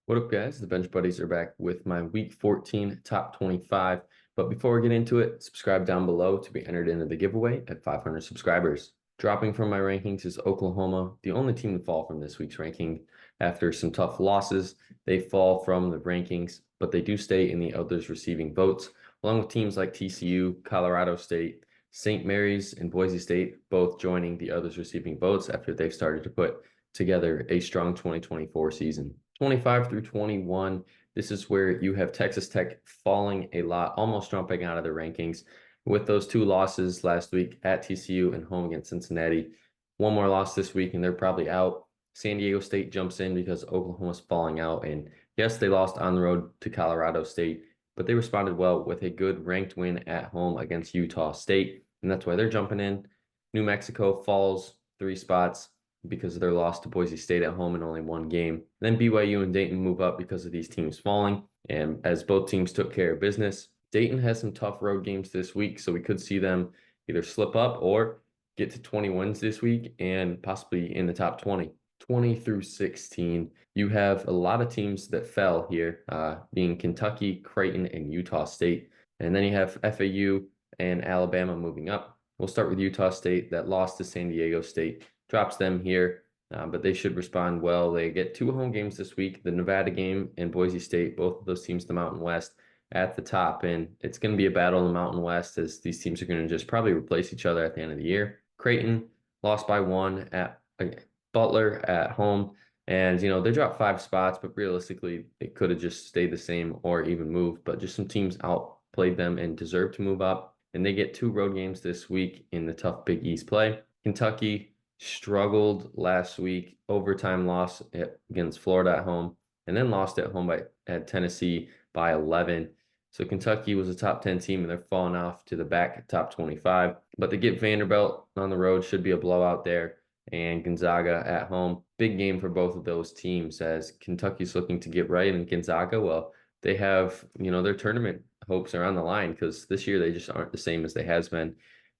What up, guys? The Bench Buddies are back with my Week 14 Top 25. But before we get into it, subscribe down below to be entered into the giveaway at 500 subscribers. Dropping from my rankings is Oklahoma, the only team to fall from this week's ranking. After some tough losses, they fall from the rankings, but they do stay in the others receiving votes, along with teams like TCU, Colorado State, St. Mary's, and Boise State, both joining the others receiving votes after they've started to put together a strong 2024 season. 25 through 21, this is where you have Texas Tech falling a lot, almost jumping out of the rankings with those two losses last week at TCU and home against Cincinnati. One more loss this week, and they're probably out. San Diego State jumps in because Oklahoma's falling out. And yes, they lost on the road to Colorado State, but they responded well with a good ranked win at home against Utah State. And that's why they're jumping in. New Mexico falls 3 spots because of their loss to Boise State at home in only one game. Then BYU and Dayton move up because of these teams falling. And as both teams took care of business, Dayton has some tough road games this week, so we could see them either slip up or get to 20 wins this week and possibly in the top 20. 20 through 16, you have a lot of teams that fell here, being Kentucky, Creighton, and Utah State. And then you have FAU and Alabama moving up. We'll start with Utah State that lost to San Diego State, drops them here, but they should respond well. They get 2 home games this week, the Nevada game and Boise State, both of those teams, the Mountain West at the top. And it's going to be a battle in the Mountain West as these teams are going to just probably replace each other at the end of the year. Creighton lost by 1 at Butler at home. And, they dropped 5 spots, but realistically, it could have just stayed the same or even moved. But just some teams outplayed them and deserved to move up. And they get 2 road games this week in the tough Big East play. Kentucky struggled last week, overtime loss against Florida at home, and then lost at home at Tennessee by 11. So Kentucky was a top 10 team, and they're falling off to the back top 25. But they get Vanderbilt on the road, should be a blowout there, and Gonzaga at home. Big game for both of those teams as Kentucky's looking to get right, and Gonzaga, well, they have, their tournament hopes are on the line because this year they just aren't the same as they has been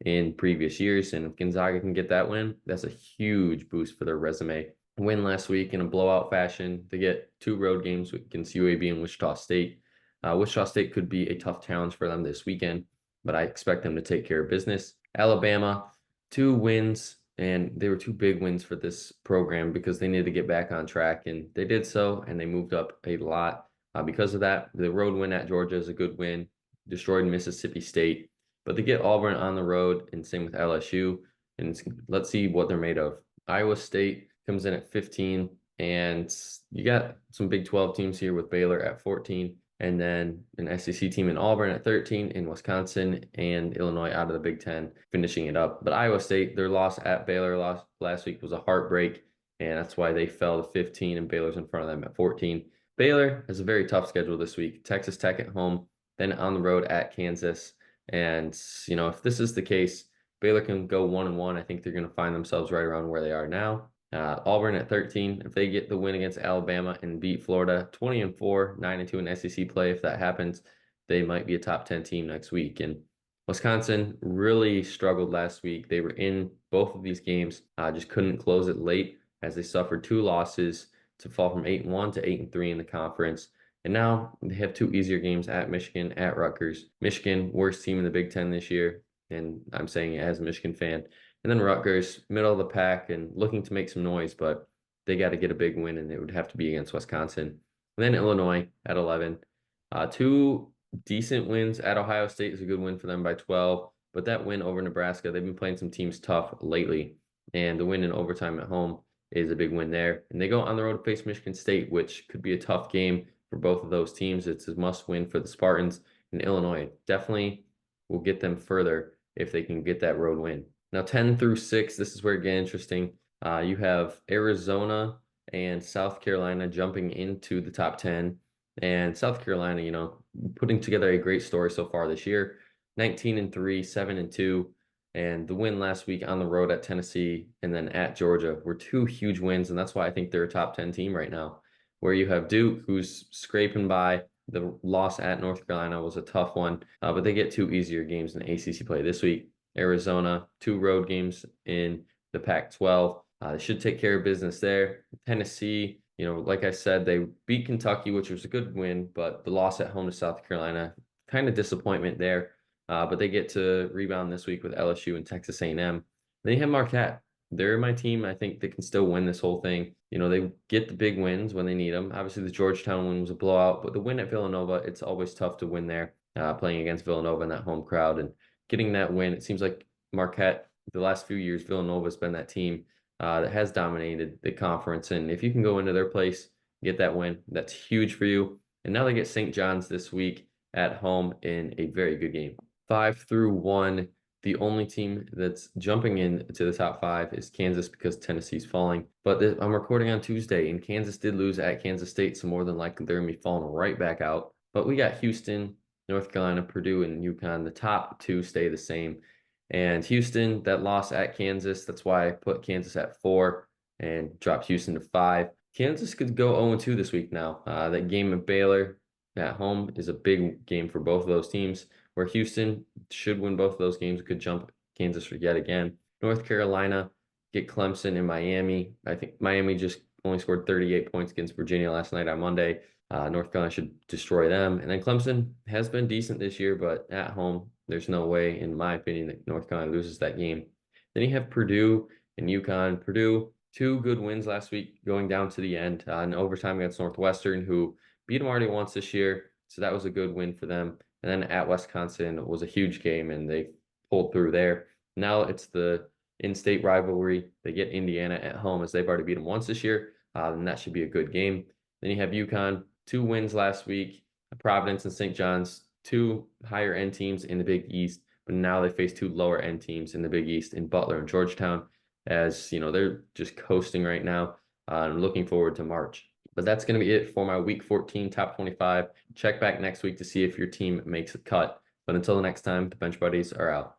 in previous years. And if Gonzaga can get that win, that's a huge boost for their resume. Win last week in a blowout fashion. They get 2 road games against UAB and Wichita State. Wichita State could be a tough challenge for them this weekend, but I expect them to take care of business. Alabama, 2 wins, and they were 2 big wins for this program because they needed to get back on track, and they did so, and they moved up a lot. Because of that, the road win at Georgia is a good win, destroyed Mississippi State, but they get Auburn on the road, and same with LSU, and let's see what they're made of. Iowa State comes in at 15, and you got some Big 12 teams here with Baylor at 14, and then an SEC team in Auburn at 13, in Wisconsin and Illinois out of the Big 10 finishing it up. But Iowa State, their loss at Baylor last week was a heartbreak, and that's why they fell to 15, and Baylor's in front of them at 14. Baylor has a very tough schedule this week. Texas Tech at home, then on the road at Kansas. And, if this is the case, Baylor can go 1-1. I think they're going to find themselves right around where they are now. Auburn at 13. If they get the win against Alabama and beat Florida, 20-4, 9-2 in SEC play. If that happens, they might be a top 10 team next week. And Wisconsin really struggled last week. They were in both of these games, just couldn't close it late as they suffered 2 losses to fall from 8-1 to 8-3 in the conference. And now they have 2 easier games at Michigan, at Rutgers. Michigan, worst team in the Big Ten this year, and I'm saying it as a Michigan fan. And then Rutgers, middle of the pack and looking to make some noise, but they got to get a big win, and it would have to be against Wisconsin. And then Illinois at 11. 2 decent wins at Ohio State is a good win for them by 12, but that win over Nebraska, they've been playing some teams tough lately, and the win in overtime at home is a big win there. And they go on the road to face Michigan State, which could be a tough game for both of those teams. It's a must win for the Spartans, and Illinois definitely will get them further if they can get that road win. Now, 10 through 6, this is where it gets interesting. You have Arizona and South Carolina jumping into the top 10. And South Carolina, putting together a great story so far this year. 19-3, 7-2. And the win last week on the road at Tennessee and then at Georgia were 2 huge wins. And that's why I think they're a top 10 team right now. Where you have Duke, who's scraping by. The loss at North Carolina was a tough one, but they get 2 easier games in ACC play this week. Arizona, 2 road games in the Pac-12. They should take care of business there. Tennessee, Like I said, they beat Kentucky, which was a good win, but the loss at home to South Carolina, kind of disappointment there. But they get to rebound this week with LSU and Texas A&M. Then you have Marquette. They're my team. I think they can still win this whole thing. They get the big wins when they need them. Obviously, the Georgetown win was a blowout, but the win at Villanova, it's always tough to win there, playing against Villanova in that home crowd and getting that win. It seems like Marquette, the last few years, Villanova's been that team that has dominated the conference. And if you can go into their place, get that win, that's huge for you. And now they get St. John's this week at home in a very good game. 5-1. The only team that's jumping into the top 5 is Kansas because Tennessee's falling. But I'm recording on Tuesday, and Kansas did lose at Kansas State, so more than likely they're going to be falling right back out. But we got Houston, North Carolina, Purdue, and UConn. The top 2 stay the same. And Houston, that loss at Kansas, that's why I put Kansas at 4 and dropped Houston to 5. Kansas could go 0-2 this week now. That game at Baylor at home is a big game for both of those teams, where Houston should win both of those games, could jump Kansas for yet again. North Carolina, get Clemson and Miami. I think Miami just only scored 38 points against Virginia last night on Monday. North Carolina should destroy them. And then Clemson has been decent this year, but at home, there's no way, in my opinion, that North Carolina loses that game. Then you have Purdue and UConn. Purdue, 2 good wins last week going down to the end in overtime against Northwestern, who beat them already once this year. So that was a good win for them. And then at Wisconsin was a huge game, and they pulled through there. Now it's the in-state rivalry. They get Indiana at home, as they've already beat them once this year. And that should be a good game. Then you have UConn, 2 wins last week. Providence and St. John's, 2 higher end teams in the Big East, but now they face 2 lower end teams in the Big East in Butler and Georgetown. As they're just coasting right now. I'm looking forward to March. But that's going to be it for my Week 14 Top 25. Check back next week to see if your team makes a cut. But until the next time, the Bench Buddies are out.